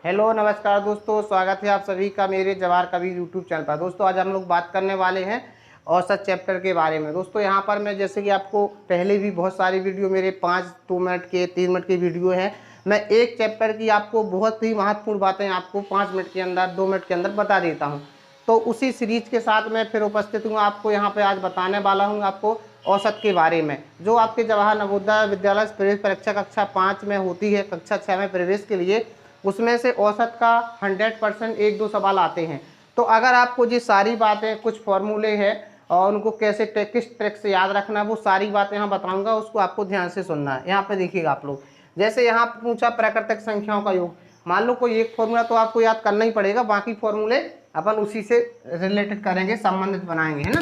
Hello नमस्कार दोस्तों, स्वागत है आप सभी का मेरे जवाहर कबीर यूट्यूब चैनल पर। दोस्तों आज हम लोग बात करने वाले हैं औसत चैप्टर के बारे में। दोस्तों यहाँ पर मैं जैसे कि आपको पहले भी बहुत सारी वीडियो मेरे 2 मिनट के 3 मिनट की वीडियो है, मैं एक चैप्टर की आपको बहुत ही महत्वपूर्ण बातें आपको 5 मिनट के अंदर 2 मिनट के अंदर बता देता हूँ। तो उसी सीरीज के साथ मैं फिर उपस्थित हूँ, आपको यहाँ पे आज बताने वाला हूँ आपको औसत के बारे में, जो आपके जवाहर नवोदय विद्यालय प्रवेश परीक्षा कक्षा 5 में होती है, कक्षा 6 में प्रवेश के लिए। उसमें से औसत का 100% 1-2 सवाल आते हैं। तो अगर आपको ये सारी बातें, कुछ फॉर्मूले हैं और उनको कैसे किस ट्रिक से याद रखना है, वो सारी बातें यहाँ बताऊंगा, उसको आपको ध्यान से सुनना है। यहाँ पे देखिएगा आप लोग, जैसे यहाँ पूछा प्राकृतिक संख्याओं का योग, मान लो कोई एक फॉर्मूला तो आपको याद करना ही पड़ेगा, बाकी फॉर्मूले अपन उसी से रिलेटेड करेंगे, संबंधित बनाएंगे, है ना।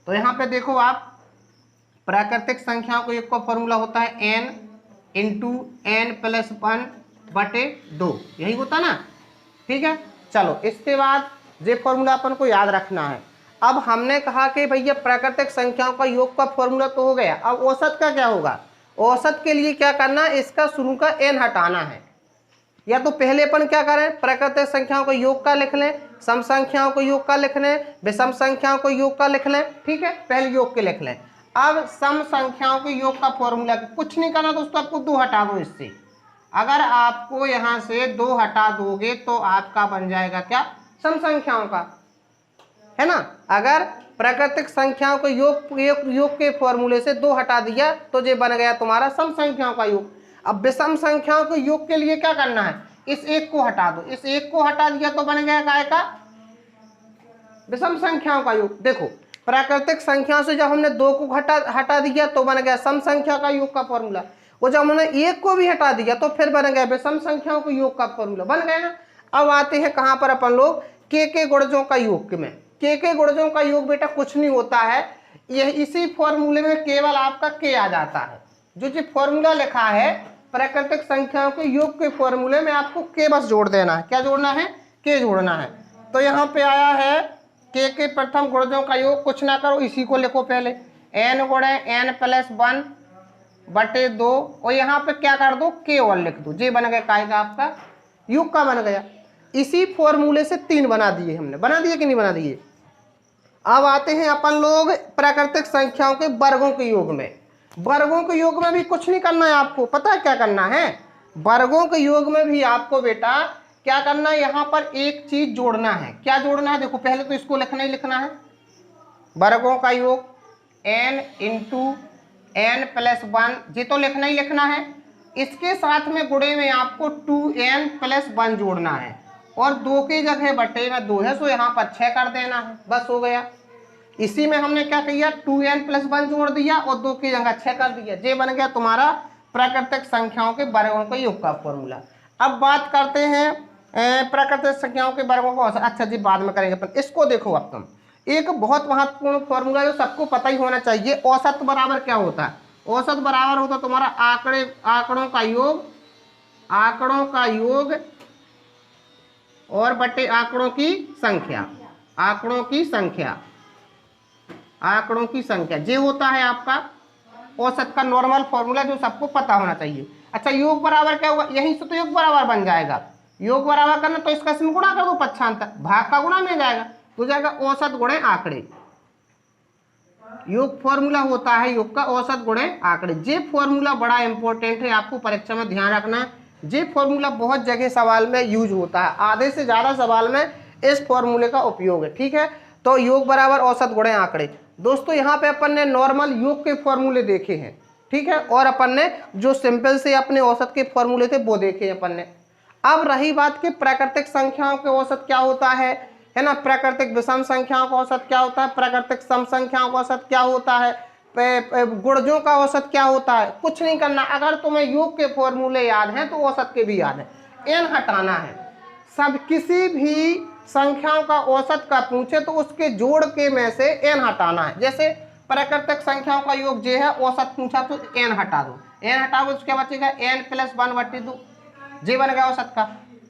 तो यहाँ पे देखो आप, प्राकृतिक संख्याओं को योग का फॉर्मूला होता है n इंटू n प्लस 1/2, यही होता ना, ठीक है। चलो इसके बाद ये फॉर्मूला अपन को याद रखना है। अब हमने कहा कि भैया प्राकृतिक संख्याओं का योग का फॉर्मूला तो हो गया, अब औसत का क्या होगा। औसत के लिए क्या करना है, इसका शुरू का n हटाना है। या तो पहले अपन क्या करें, प्राकृतिक संख्याओं को योग का लिख लें, सम संख्याओं को योग का लिख लें, विषम संख्याओं को योग का लिख लें, ठीक है, पहले योग के लिख लें। अब सम संख्याओं के योग का फॉर्मूला कुछ नहीं करना दोस्तों, आपको 2 हटा दो इससे। अगर आपको यहां से 2 हटा दोगे तो आपका बन जाएगा क्या, सम संख्याओं का, है ना। अगर प्राकृतिक संख्याओं को योग के फॉर्मूले से 2 हटा दिया तो ये बन गया तुम्हारा सम संख्याओं का योग। अब विषम संख्याओं के योग के लिए क्या करना है, इस एक को हटा दो, इस एक को हटा दिया तो बन गया काय का, विषम संख्याओं का योग। देखो प्राकृतिक संख्याओं से जब हमने 2 को हटा दिया तो बन गया सम संख्या का योग का फॉर्मूला, और जब हमने एक को भी हटा दिया तो फिर बन गया विषम संख्याओं के योग का फॉर्मूला, बन गया ना। अब आते हैं कहां पर अपन लोग, के गुणजों का योग में। के गुणजों का योग बेटा कुछ नहीं होता है, यह इसी फॉर्मूले में केवल आपका के आ जाता है। जो फॉर्मूला लिखा है प्राकृतिक संख्याओं के योग के फॉर्मूले में आपको के बस जोड़ देना है। क्या जोड़ना है, के जोड़ना है। तो यहाँ पे आया है के प्रथम गुणजों का योग, कुछ ना करो इसी को लिखो पहले, n गुणे n प्लस 1/2, और यहाँ पे क्या कर दो, के और लिख दो, ये बन गया काय का, आपका योग का बन गया। इसी फॉर्मूले से 3 बना दिए हमने, बना दिए कि नहीं बना दिए। अब आते हैं अपन लोग प्राकृतिक संख्याओं के वर्गों के योग में। वर्गों के योग में भी कुछ नहीं करना है आपको, पता है क्या करना है, वर्गों के योग में भी आपको बेटा क्या करना है, यहाँ पर एक चीज जोड़ना है। क्या जोड़ना है, देखो पहले तो इसको लिखना ही लिखना है, वर्गों का योग n इंटू n प्लस 1, ये तो लिखना ही लिखना है। इसके साथ में गुणे में आपको 2n प्लस 1 जोड़ना है, और 2 की जगह बटे में 2 है, सो यहाँ पर 6 कर देना है, बस हो गया। इसी में हमने क्या किया, 2n प्लस 1 जोड़ दिया और 2 की जगह 6 कर दिया, ये बन गया तुम्हारा प्राकृतिक संख्याओं के वर्गों के योग का फॉर्मूला। अब बात करते हैं प्राकृतिक संख्याओं के वर्गों को, अच्छा जी बाद में करेंगे अपन। इसको देखो अब तुम, एक बहुत महत्वपूर्ण फॉर्मूला जो सबको पता ही होना चाहिए, औसत बराबर क्या होता है। औसत बराबर होता है तुम्हारा आंकड़ों का योग और बटे आंकड़ों की संख्या, ये होता है आपका औसत का नॉर्मल फॉर्मूला, जो सबको पता होना चाहिए। अच्छा योग बराबर क्या होगा, यहीं से तो योग बराबर बन जाएगा। योग बराबर करना तो इसका इसमें गुणा कर दो, पक्षांतर भाग का गुणा मिल जाएगा, तो जाएगा औसत गुणे आंकड़े। योग फॉर्मूला होता है योग का औसत गुणे आंकड़े। ये फॉर्मूला बड़ा इंपॉर्टेंट है, आपको परीक्षा में ध्यान रखना है। ये फॉर्मूला बहुत जगह सवाल में यूज होता है, आधे से ज्यादा सवाल में इस फॉर्मूले का उपयोग है, ठीक है। तो योग बराबर औसत गुणे आंकड़े। दोस्तों यहाँ पे अपन ने नॉर्मल योग के फॉर्मूले देखे हैं, ठीक है, और अपन ने जो सिंपल से अपने औसत के फॉर्मूले थे वो देखे अपन ने। अब रही बात कि प्राकृतिक संख्याओं के औसत क्या होता है ना, प्राकृतिक विषम संख्याओं का औसत क्या होता है, प्राकृतिक सम संख्याओं का औसत क्या होता है, गुणजों का औसत क्या होता है। कुछ नहीं करना, अगर तुम्हें योग के फॉर्मूले याद हैं तो औसत के भी याद है, n हटाना है। सब किसी भी संख्याओं का औसत का पूछे तो उसके जोड़ के में से n हटाना है। जैसे प्राकृतिक संख्याओं का योग जो है औसत पूछा तो n हटा दो, n हटाओगे तो क्या बचेगा, n प्लस 1/2, जे बन गया औसत का,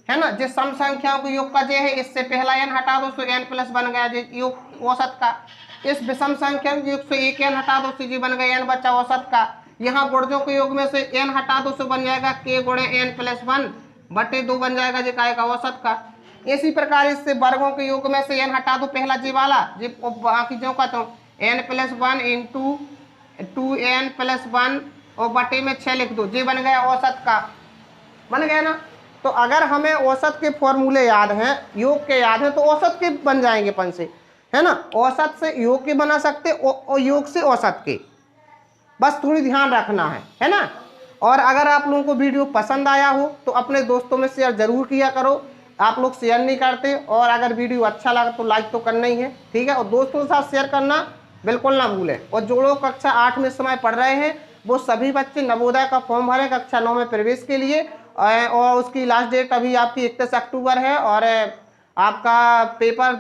है ना। जिस सम संख्याओं के योग का जे है, इससे पहला n हटा दो तो n प्लस बन गया जे योग औसत का। इस विषम संख्या के योग से एक n हटा दो तो जी बन गया n बचा औसत का। यहाँ गुणजों के योग में से n हटा दो तो बन जाएगा k गुणे n प्लस 1, बटे 2 बन जाएगा जे काय का औसत का। इसी प्रकार इससे वर्गों के योग में से n हटा दो पहला जे वाला, जे बाकी जो कहता हूँ n+1 इंटू 2n+1 और बटे में 6 लिख दो, जे बन गया औसत का। बन गया ना। तो अगर हमें औसत के फॉर्मूले याद हैं, योग के याद हैं, तो औसत के बन जाएंगे अपन से, है ना। औसत से योग के बना सकते और योग से औसत के, बस थोड़ी ध्यान रखना है ना। और अगर आप लोगों को वीडियो पसंद आया हो तो अपने दोस्तों में शेयर जरूर किया करो। आप लोग शेयर नहीं करते, और अगर वीडियो अच्छा लगा तो लाइक तो करना ही है, ठीक है। और दोस्तों के साथ शेयर करना बिल्कुल ना भूलें। और जो लोग कक्षा 8 में समय पढ़ रहे हैं वो सभी बच्चे नवोदय का फॉर्म भरें कक्षा 9 में प्रवेश के लिए, और उसकी लास्ट डेट अभी आपकी 31 अक्टूबर है, और आपका पेपर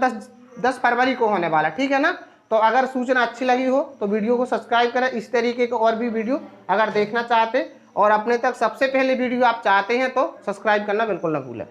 10 फरवरी को होने वाला, ठीक है ना। तो अगर सूचना अच्छी लगी हो तो वीडियो को सब्सक्राइब करें। इस तरीके के और भी वीडियो अगर देखना चाहते और अपने तक सबसे पहले वीडियो आप चाहते हैं तो सब्सक्राइब करना बिल्कुल ना भूलें।